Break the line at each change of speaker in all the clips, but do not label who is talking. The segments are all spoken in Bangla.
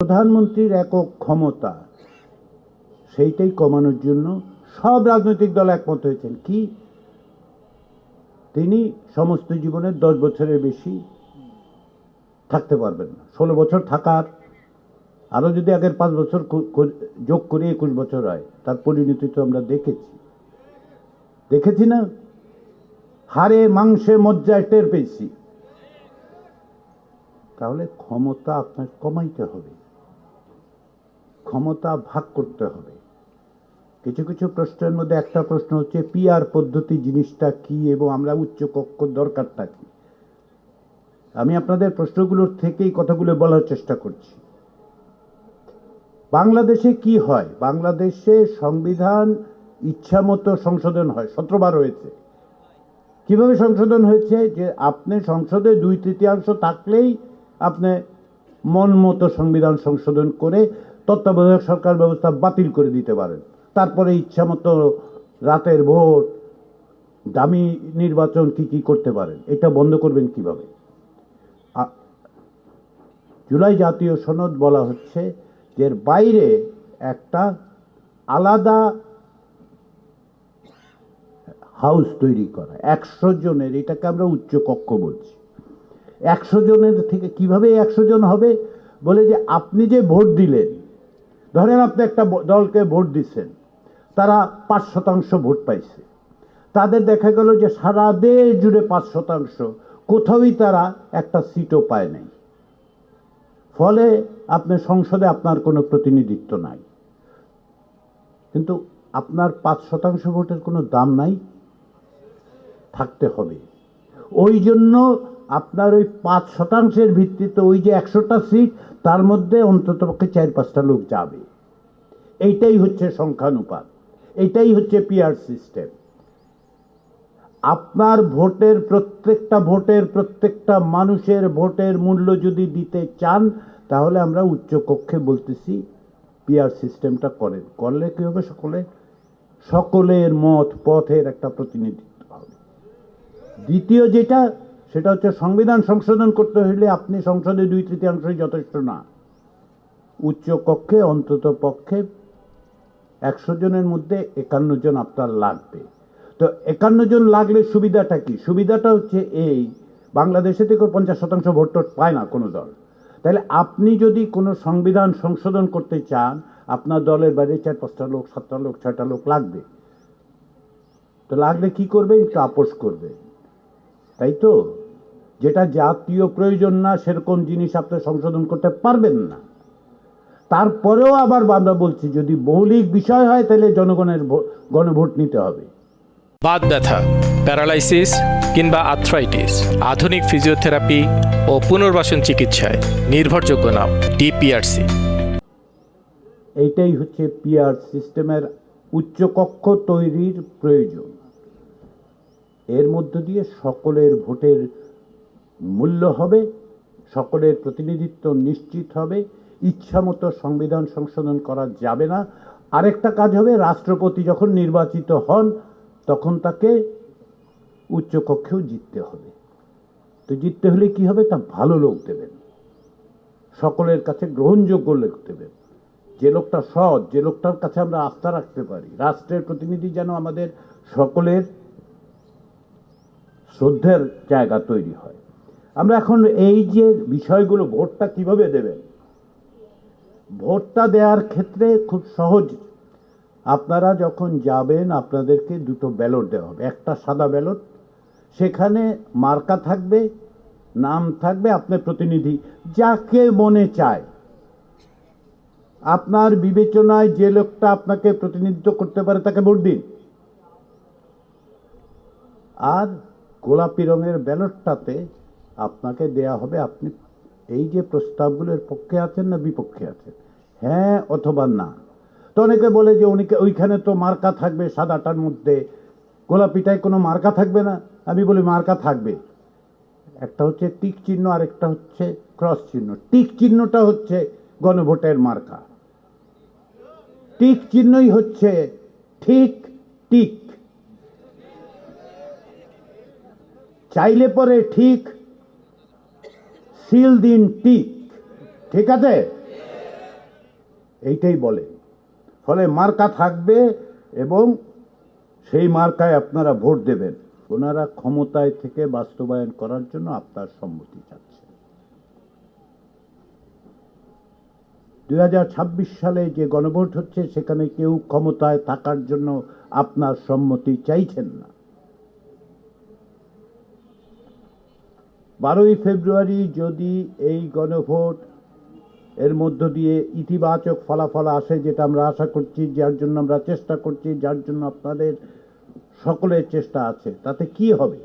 প্রধানমন্ত্রীর একক ক্ষমতা সেইটাই কমানোর জন্য সব রাজনৈতিক দল একমত হয়েছেন কি তিনি সমস্ত জীবনের 10 বছরের বেশি থাকতে পারবেন না। 16 বছর থাকার আরো যদি আগের 5 বছর যোগ করে 21 বছর হয়, তার পরিণতি তো আমরা দেখেছি না, হাড়ে মাংসে মজ্জায় টের পেয়েছি। তাহলে ক্ষমতা আপনার কমাইতে হবে, ক্ষমতা ভাগ করতে হবে। কিছু কিছু প্রশ্নের মধ্যে একটা প্রশ্ন হচ্ছে পিআর পদ্ধতি জিনিসটা কি এবং আমরা উচ্চ কক্ষ দরকারটা কি। আমি আপনাদের প্রশ্নগুলোর থেকেই কথাগুলো বলার চেষ্টা করছি। বাংলাদেশে কি হয়, বাংলাদেশে সংবিধান ইচ্ছামতো সংশোধন হয়, 17 বার হয়েছে। কিভাবে সংশোধন হয়েছে? যে আপনি সংসদে 2/3 থাকলেই আপনি মন মতো সংবিধান সংশোধন করে তত্ত্বাবধায়ক সরকার ব্যবস্থা বাতিল করে দিতে পারেন। তারপরে ইচ্ছামতো রাতের ভোট, দামি নির্বাচন কি করতে পারেন। এটা বন্ধ করবেন কিভাবে? জুলাই জাতীয় সনদ বলা হচ্ছে যে এর বাইরে একটা আলাদা হাউস তৈরি করা, 100 জনের, এটাকে আমরা উচ্চ কক্ষ বলছি। 100 জনের থেকে কিভাবে 100 জন হবে? বলে যে আপনি যে ভোট দিলেন, ধরেন আপনি একটা দলকে ভোট দিচ্ছেন, তারা 5% ভোট পাইছে, তাদের দেখা গেল যে সারা দেশ জুড়ে 5%, কোথাওই তারা একটা সিটও পায় নাই। ফলে আপনি সংসদে আপনার কোনো প্রতিনিধিত্ব নাই, কিন্তু আপনার 5% ভোটের কোনো দাম নাই, থাকতে হবে। ওই জন্য আপনার ওই 5%-এর ভিত্তিতে ওই যে 100টা সিট, তার মধ্যে অন্ততপক্ষে 4-5টা লোক যাবে। এইটাই হচ্ছে সংখ্যানুপাত, এইটাই হচ্ছে পিআর সিস্টেম। আপনার প্রত্যেকটা মানুষের ভোটের মূল্য যদি দিতে চান, তাহলে আমরা উচ্চ কক্ষে বলতেছি পিআর সিস্টেমটা করেন। করলে কি হবে? সকলের মত পথের একটা প্রতিনিধিত্ব হবে। দ্বিতীয় যেটা, সেটা হচ্ছে সংবিধান সংশোধন করতে হলে আপনি সংসদে 2/3 যথেষ্ট না, উচ্চ কক্ষে অন্তত পক্ষে 100 জনের মধ্যে 51 জন আপনার লাগবে। তো 51 জন লাগলে সুবিধাটা কি? সুবিধাটা হচ্ছে এই, বাংলাদেশে থেকে 50% ভোট পায় না কোনো দল। তাহলে আপনি যদি কোনো সংবিধান সংশোধন করতে চান, আপনার দলের বাইরে 4-5টা লোক, 7টা লোক, 6টা লোক লাগবে। তো লাগলে কি করবে? একটু আপোষ করবে, তাই তো? যেটা জাতীয় প্রয়োজন না সেরকম জিনিস আপনি সংশোধন করতে পারবেন না। তারপরেও আবার আমরা বলছি যদি মৌলিক বিষয় হয় তাহলে জনগণের গণভোট নিতে হবে।
বাত ব্যথা, প্যারালাইসিস কিংবা আর্থ্রাইটিস, আধুনিক ফিজিওথেরাপি ও পুনর্বাসন চিকিৎসায় নির্ভরযোগ্য নাম ডিপিআরসি।
এইটাই হচ্ছে পিআর সিস্টেমের উচ্চকক্ষ তৈরির প্রয়োজন। এর মধ্য দিয়ে সকলের ভোটের মূল্য হবে, সকলের প্রতিনিধিত্ব নিশ্চিত হবে, ইচ্ছামতো সংবিধান সংশোধন করা যাবে না। আরেকটা কাজ হবে, রাষ্ট্রপতি যখন নির্বাচিত হন তখন তাকে উচ্চকক্ষেও জিততে হবে। তো জিততে হলে কি হবে? তা ভালো লোক দেবেন, সকলের কাছে গ্রহণযোগ্য লোক দেবেন, যে লোকটা সৎ, যে লোকটার কাছে আমরা আস্থা রাখতে পারি। রাষ্ট্রের প্রতিনিধি যেন আমাদের সকলের শ্রদ্ধের জায়গা তৈরি হয়। আমরা এখন এই যে বিষয়গুলো, ভোটটা কিভাবে দেবেন, ভোটটা দেওয়ার ক্ষেত্রে খুব সহজ। আপনারা যখন যাবেন আপনাদেরকে 2টো ব্যালট দেওয়া হবে। একটা সাদা ব্যালট, সেখানে মার্কা থাকবে, নাম থাকবে, আপনার প্রতিনিধি যাকে মনে চায়, আপনার বিবেচনায় যে লোকটা আপনাকে প্রতিনিধিত্ব করতে পারে তাকে ভোট দিন। আর গোলাপি রঙের ব্যালটটাতে আপনাকে দেয়া হবে আপনি এই যে প্রস্তাবগুলোর পক্ষে আছেন না বিপক্ষে আছেন, হ্যাঁ অথবা না। তো অনেকে বলে যে ওইখানে তো মার্কা থাকবে, সাদাটার মধ্যে গোলাপিটায় কোনো মার্কা থাকবে না। আমি বলি মার্কা থাকবে, একটা হচ্ছে টিক চিহ্ন আর একটা হচ্ছে ক্রস চিহ্ন। টিক চিহ্নটা হচ্ছে গণভোটের মার্কা, টিক চিহ্নই হচ্ছে ঠিক টিক, চাইলে পরে ঠিক, সিল দিন টিক, ঠিক আছে? এইটাই বলেন। ফলে মার্কা থাকবে এবং সেই মার্কায় আপনারা ভোট দেবেন। ওনারা ক্ষমতায় থেকে বাস্তবায়ন করার জন্য আপনার সম্মতি চাচ্ছেন। 2026 সালে যে গণভোট হচ্ছে সেখানে কেউ ক্ষমতায় থাকার জন্য আপনার সম্মতি চাইছেন না। 12ই ফেব্রুয়ারি যদি এই গণভোট এর মধ্য দিয়ে ইতিবাচক ফলাফল আসে, যেটা আমরা আশা করছি, যার জন্য আমরা চেষ্টা করছি, যার জন্য আপনাদের সকলের চেষ্টা আছে, তাতে কি হবে?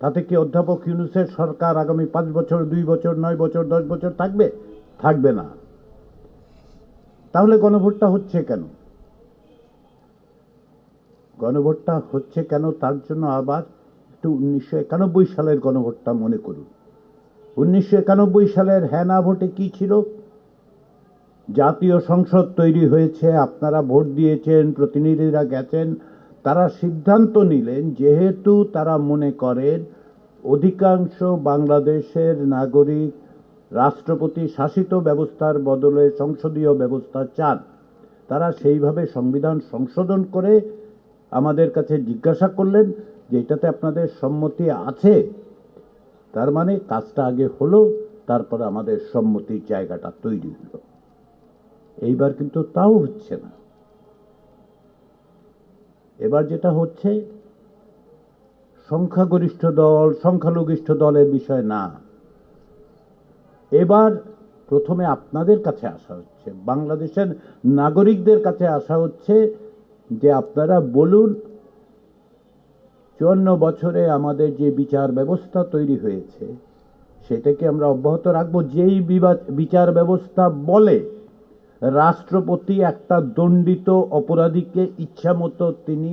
তাতে কি অধ্যাপক ইউনূসের সরকার আগামী 5 বছর, 2 বছর, 9 বছর, 10 বছর থাকবে? থাকবে না। তাহলে গণভোটটা হচ্ছে কেন? গণভোটটা হচ্ছে কেন তার জন্য আবার একটু 1991 সালের গণভোটটা মনে করুন। 1991 সালের হ্যাঁ না ভোটে কি ছিল? জাতীয় সংসদ তৈরি হয়েছে, আপনারা ভোট দিয়েছেন, প্রতিনিধিরা গেছেন, তারা সিদ্ধান্ত নিলেন, যেহেতু তারা মনে করেন অধিকাংশ বাংলাদেশের নাগরিক রাষ্ট্রপতি শাসিত ব্যবস্থার বদলে সংসদীয় ব্যবস্থা চান, তারা সেইভাবে সংবিধান সংশোধন করে আমাদের কাছে জিজ্ঞাসা করলেন যে এটাতে আপনাদের সম্মতি আছে। তার মানে কাজটা আগে হলো, তারপরে আমাদের সম্মতির জায়গাটা তৈরি হলো। এইবার কিন্তু তাও হচ্ছে না। এবার যেটা হচ্ছে, সংখ্যাগরিষ্ঠ দল সংখ্যালঘিষ্ঠ দলের বিষয় না। এবার প্রথমে আপনাদের কাছে আসা হচ্ছে, বাংলাদেশের নাগরিকদের কাছে আসা হচ্ছে যে আপনারা বলুন 54 বছরে আমাদের যে বিচার ব্যবস্থা তৈরি হয়েছে সেটাকে আমরা অব্যাহত রাখবো। যেই বিচার ব্যবস্থা বলে রাষ্ট্রপতি একটা দণ্ডিত অপরাধীকে ইচ্ছা মতো তিনি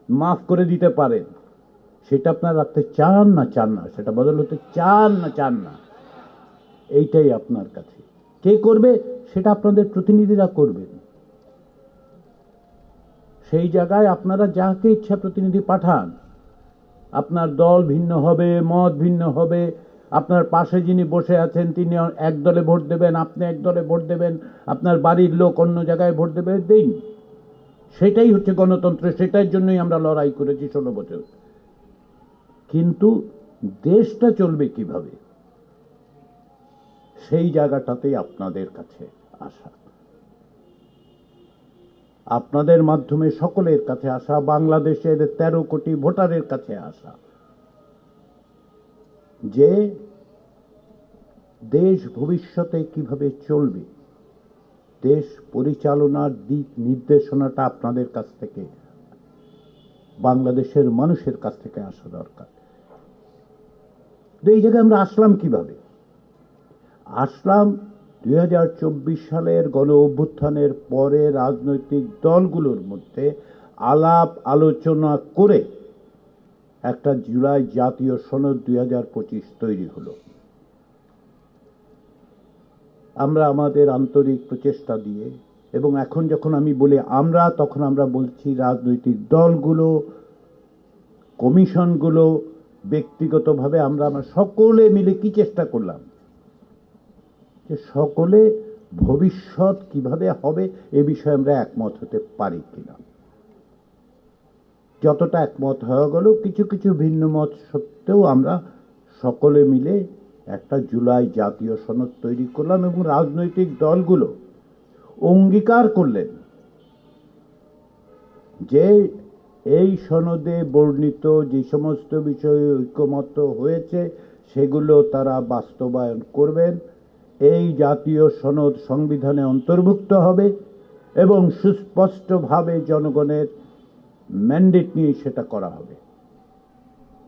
মাফ করে দিতে পারেন, সেটা আপনারা রাখতে চান না চান না? সেটা বদল হতে চান না চান না? এইটাই আপনার কাছে। কে করবে? সেটা আপনাদের প্রতিনিধিরা করবেন। সেই জায়গায় আপনারা যাকে ইচ্ছা প্রতিনিধি পাঠান। আপনার দল ভিন্ন হবে, মত ভিন্ন হবে, আপনার পাশে যিনি বসে আছেন তিনি এক দলে ভোট দেবেন, আপনি এক দলে ভোট দেবেন, আপনার বাড়ির লোক অন্য জায়গায় ভোট দেবে, দিন। সেটাই হচ্ছে গণতন্ত্র, সেটার জন্যই আমরা লড়াই করেছি 16 বছর। কিন্তু দেশটা চলবে কিভাবে, সেই জায়গাটাতেই আপনাদের কাছে আসা, আপনাদের মাধ্যমে সকলের কাছে আসা, বাংলাদেশের 13 কোটি ভোটারের কাছে আসা, যে দেশ ভবিষ্যতে কিভাবে চলবে, দেশ পরিচালনার দিক নির্দেশনাটা আপনাদের কাছ থেকে, বাংলাদেশের মানুষের কাছ থেকে আসা দরকার। এই জায়গায় আমরা আসলাম কিভাবে? আসলাম 2024 সালের গণ অভ্যুত্থানের পরে রাজনৈতিক দলগুলোর মধ্যে আলাপ আলোচনা করে একটা জুলাই জাতীয় সনদ 2025 তৈরি হলো। আমরা আমাদের আন্তরিক প্রচেষ্টা দিয়ে, এবং এখন যখন আমি বলি আমরা, তখন আমরা বলছি রাজনৈতিক দলগুলো, কমিশনগুলো, ব্যক্তিগতভাবে আমরা সকলে মিলে কি চেষ্টা করলাম যে সকলে ভবিষ্যৎ কিভাবে হবে এ বিষয়ে আমরা একমত হতে পারি কিনা। যতটা একমত হয়ে গেল, কিছু কিছু ভিন্ন মত সত্ত্বেও আমরা সকলে মিলে একটা জুলাই জাতীয় সনদ তৈরি করলাম, এবং রাজনৈতিক দলগুলো অঙ্গীকার করলেন যে এই সনদে বর্ণিত যে সমস্ত বিষয়ে ঐকমত্য হয়েছে সেগুলো তারা বাস্তবায়ন করবেন। এই জাতীয় সনদ সংবিধানে অন্তর্ভুক্ত হবে এবং সুস্পষ্টভাবে জনগণের ম্যান্ডেট নিয়ে সেটা করা হবে।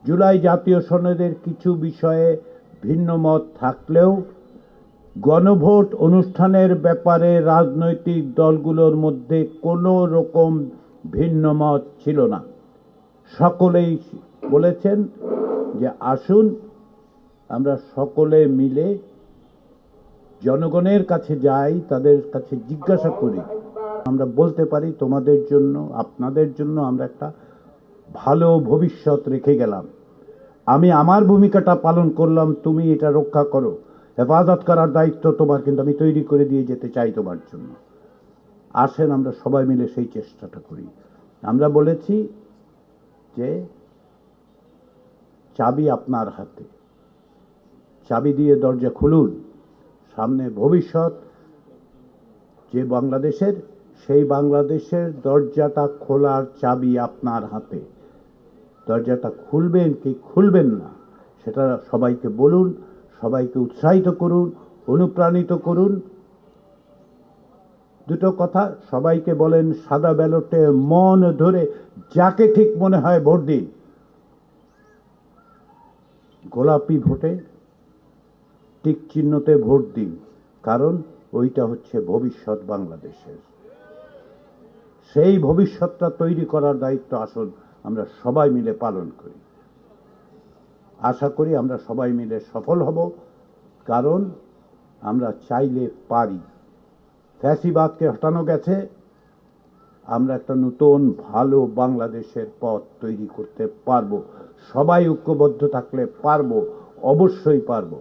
জুলাই জাতীয় সনদের কিছু বিষয়ে ভিন্ন মত থাকলেও গণভোট অনুষ্ঠানের ব্যাপারে রাজনৈতিক দলগুলোর মধ্যে কোনো রকম ভিন্ন মত ছিল না। সকলেই বলেছেন যে আসুন আমরা সকলে মিলে জনগণের কাছে যাই, তাদের কাছে জিজ্ঞাসা করি, আমরা বলতে পারি তোমাদের জন্য, আপনাদের জন্য আমরা একটা ভালো ভবিষ্যৎ রেখে গেলাম। আমি আমার ভূমিকাটা পালন করলাম, তুমি এটা রক্ষা করো, হেফাজত করার দায়িত্ব তোমার, কিন্তু আমি তৈরি করে দিয়ে যেতে চাই তোমার জন্য। আসেন আমরা সবাই মিলে সেই চেষ্টাটা করি। আমরা বলেছি যে চাবি আপনার হাতে, চাবি দিয়ে দরজা খুলুন, সামনে ভবিষ্যৎ যে বাংলাদেশের, সেই বাংলাদেশের দরজাটা খোলার চাবি আপনার হাতে। দরজাটা খুলবেন কি খুলবেন না সেটা সবাইকে বলুন, সবাইকে উৎসাহিত করুন, অনুপ্রাণিত করুন। দুটো কথা সবাইকে বলেন, সাদা ব্যালটে মন ধরে যাকে ঠিক মনে হয় ভোট দিন, গোলাপি ভোটে টিক চিহ্নতে ভোট দিন, কারণ ওইটা হচ্ছে ভবিষ্যৎ বাংলাদেশের। সেই ভবিষ্যৎটা তৈরি করার দায়িত্ব আসুন আমরা সবাই মিলে পালন করি। আশা করি আমরা সবাই মিলে সফল হব, কারণ আমরা চাইলে পারি। ফ্যাসিবাদকে হটানো গেছে, আমরা একটা নতুন ভালো বাংলাদেশের পথ তৈরি করতে পারবো। সবাই ঐক্যবদ্ধ থাকলে পারবো, অবশ্যই পারবো।